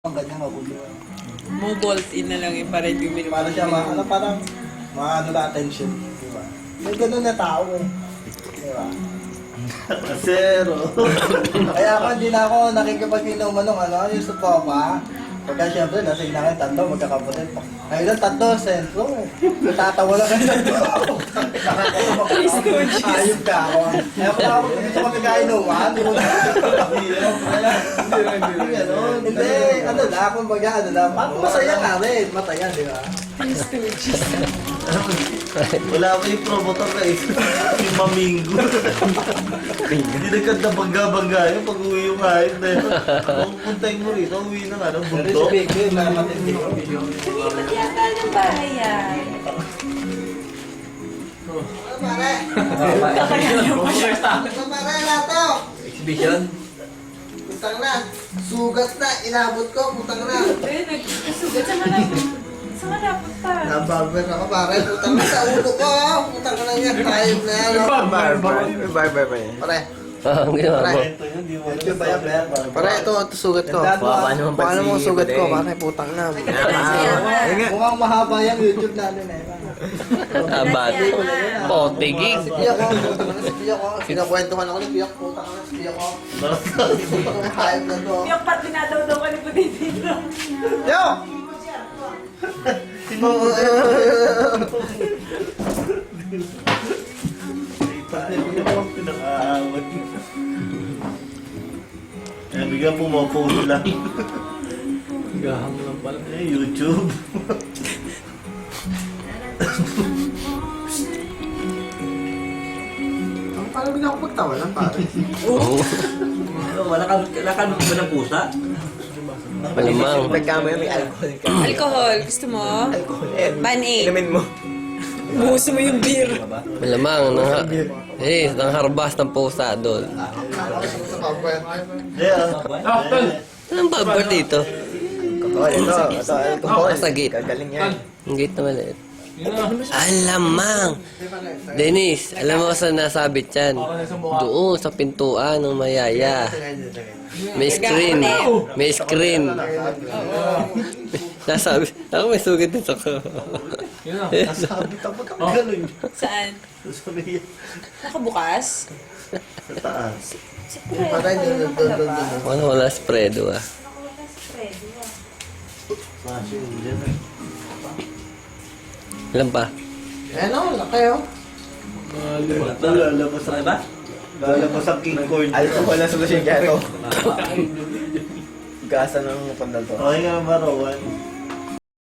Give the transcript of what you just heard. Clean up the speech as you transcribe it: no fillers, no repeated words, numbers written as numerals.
Ang ganyan mabuti. Mo bolt in na lang yung parang yung minimum. Para siya parang maano na attention, di ba? May ganun na tao eh. Di ba? Zero. Kaya ako hindi na ako nakikipag-inuman ng ano, yung sa papa. Pagka siyempre, nasa inakin tatlo, magkakaputin pa. Ngayon lang tatlo, sentro eh. Natatawa lang kayo ng ayop ka ako. Kaya pala ako, gusto ko nagkainuman, hindi mo na. Hindi, ano na, kumbaga, ano na, masaya ka rin, mataya, di ba? Wala pa yung promotor na eh. Yung mamingo. Hindi nagkanda-bangga-bangga yun pag uwi yung hayop na yun. Kung puntay mo rito, uwi na nga ng Pero si bundok. Big Big, matindi ko video. Ba't yata ng bahay yan? Pare! Pare na to! Exhibition? Putang na! Sugat na! Inabot ko! Putang na! Eh, nagkasugat sa malapit. Sa malapit pa. Nabarber ako pare! Putang na sa ulo ko! Putang na yan! Time na yan! Barber pa yan. Pare! Ang ginawa mo. Ito yun, di mo YouTube ba yan, Ber? Pare, ito sugat ko. Baka naman Paano mo pansin sugat ko? mo, Pare, putang na. Mukhang mahaba yung YouTube natin eh. Abat. Potigig. Sipiyak ko! Putang na sipiyak ko! Sinakwentuhan ako ni Piyak! Putang na sipiyak ko! Itong hype na to! Yung pat dinadaw-daw ka ni Puditino. Yo! pinakaawag. Eh, bigyan pumapost lang. Gahang lang pala. Eh, YouTube. Parang bigla ako pagtawanan pare. Wala ka ba ng pusa? Malamang. Pagkama may alcohol ka. Alcohol, gusto mo? Ban-aid. Inumin mo. Buhuso mo yung beer. Malamang. Nang harbas ng pusa doon. Anong barber dito? Ito, alcohol. Sa gate. Gagaling yan. Ang gate na maliit. Alamang! Dennis, alam mo saan nasabit yan? Doon sa pintuan ng mayaya. May screen. May screen. Nasabi. Ako may sugat dito ko. Sabi tapos ka ganun. Saan? Sabi yan. Nakabukas? Sa taas. Patay doon. Wala spreado ah. Masyo, dyan eh. Ilan pa? Eh no, laki oh. Lalabas ang iba? Lalabas ang king corn. Alcohol na solusyon kaya ito. Gasa ng pandal to. Okay nga ba, Rowan?